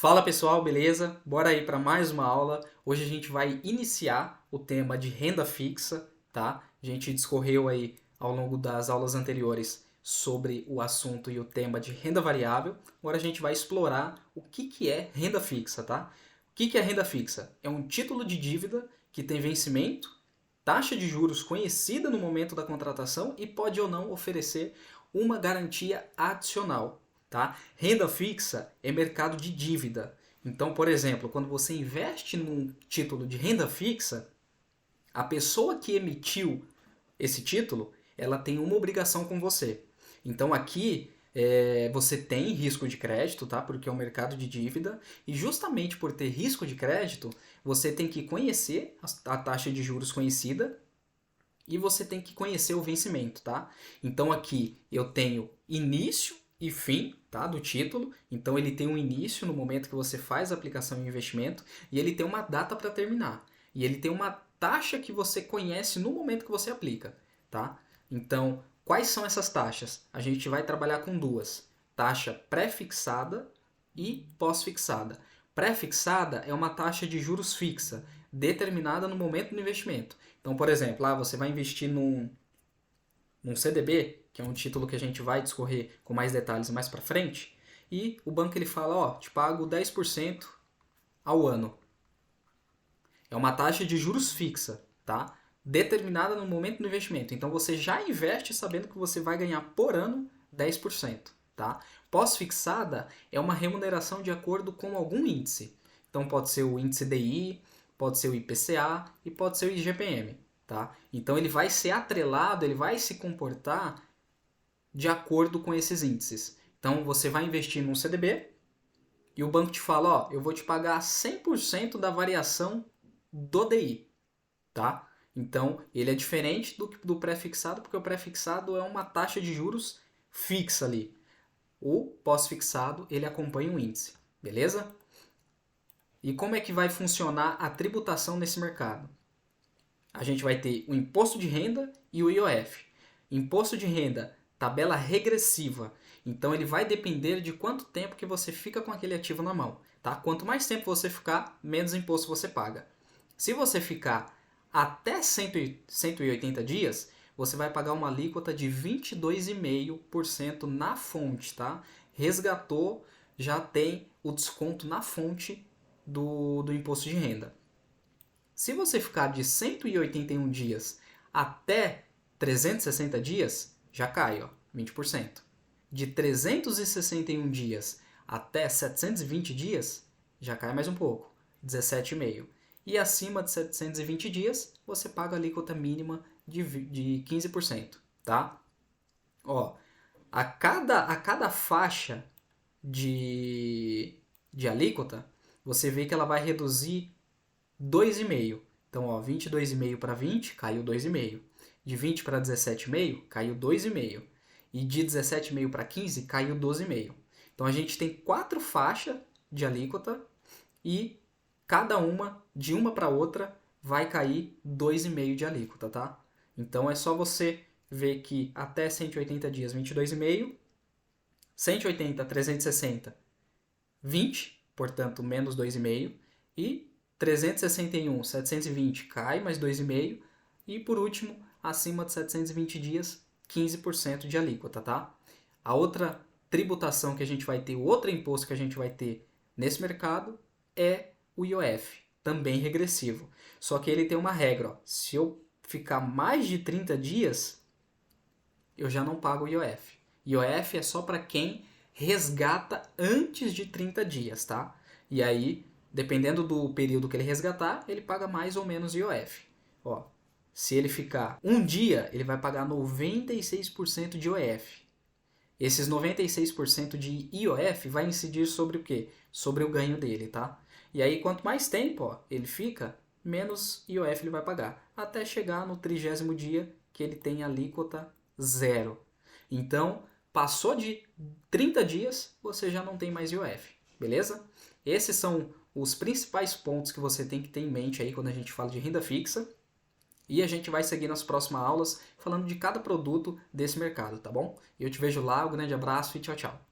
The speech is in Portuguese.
Fala pessoal, beleza? Bora aí para mais uma aula. Hoje a gente vai iniciar o tema de renda fixa, tá? A gente discorreu aí ao longo das aulas anteriores sobre o assunto e o tema de renda variável. Agora a gente vai explorar o que é renda fixa, tá? O que é renda fixa? É um título de dívida que tem vencimento, taxa de juros conhecida no momento da contratação e pode ou não oferecer uma garantia adicional. Tá? Renda fixa é mercado de dívida. Então, por exemplo, quando você investe num título de renda fixa, a pessoa que emitiu esse título, ela tem uma obrigação com você. Então aqui você tem risco de crédito, tá? Porque é um mercado de dívida e justamente por ter risco de crédito, você tem que conhecer a taxa de juros conhecida e você tem que conhecer o vencimento, tá? Então aqui eu tenho início e fim, tá, do título. Então ele tem um início no momento que você faz a aplicação e investimento e ele tem uma data para terminar. E ele tem uma taxa que você conhece no momento que você aplica, tá? Então, quais são essas taxas? A gente vai trabalhar com duas: taxa pré-fixada e pós-fixada. Pré-fixada é uma taxa de juros fixa, determinada no momento do investimento. Então, por exemplo, você vai investir num CDB, que é um título que a gente vai discorrer com mais detalhes mais para frente, e o banco ele fala, ó, te pago 10% ao ano. É uma taxa de juros fixa, tá? Determinada no momento do investimento. Então você já investe sabendo que você vai ganhar por ano 10%, tá? Pós-fixada é uma remuneração de acordo com algum índice. Então pode ser o índice DI, pode ser o IPCA e pode ser o IGPM, tá? Então ele vai ser atrelado, ele vai se comportar de acordo com esses índices. Então você vai investir num CDB e o banco te fala, ó, eu vou te pagar 100% da variação do DI, tá? Então, ele é diferente do pré-fixado, porque o pré-fixado é uma taxa de juros fixa ali. O pós-fixado, ele acompanha o índice, beleza? E como é que vai funcionar a tributação nesse mercado? A gente vai ter o imposto de renda e o IOF. Imposto de renda, tabela regressiva. Então ele vai depender de quanto tempo que você fica com aquele ativo na mão, tá? Quanto mais tempo você ficar, menos imposto você paga. Se você ficar até 180 dias, você vai pagar uma alíquota de 22,5% na fonte, tá? Resgatou, já tem o desconto na fonte do imposto de renda. Se você ficar de 181 dias até 360 dias, já cai, ó, 20%. De 361 dias até 720 dias, já cai mais um pouco, 17,5%. E acima de 720 dias, você paga a alíquota mínima de 15%, tá? Ó, a cada faixa de alíquota, você vê que ela vai reduzir 2,5. Então, ó, 22,5 para 20, caiu 2,5. De 20 para 17,5, caiu 2,5. E de 17,5 para 15, caiu 12,5. Então, a gente tem 4 faixas de alíquota e cada uma, de uma para outra, vai cair 2,5 de alíquota, tá? Então, é só você ver que até 180 dias, 22,5. 180, 360, 20, portanto, menos 2,5. E 361, 720 cai mais 2,5. E por último, acima de 720 dias, 15% de alíquota, tá? A outra tributação que a gente vai ter, o outro imposto que a gente vai ter nesse mercado é o IOF, também regressivo. Só que ele tem uma regra, ó. Se eu ficar mais de 30 dias, eu já não pago o IOF. IOF é só para quem resgata antes de 30 dias, tá? E aí, dependendo do período que ele resgatar, ele paga mais ou menos IOF. Ó, se ele ficar um dia, ele vai pagar 96% de IOF. Esses 96% de IOF vai incidir sobre o quê? Sobre o ganho dele, tá? E aí, quanto mais tempo ele fica, menos IOF ele vai pagar. Até chegar no 30º dia, que ele tem alíquota zero. Então, passou de 30 dias, você já não tem mais IOF, beleza? Esses são os principais pontos que você tem que ter em mente aí quando a gente fala de renda fixa. E a gente vai seguir nas próximas aulas falando de cada produto desse mercado, tá bom? Eu te vejo lá, um grande abraço e tchau, tchau.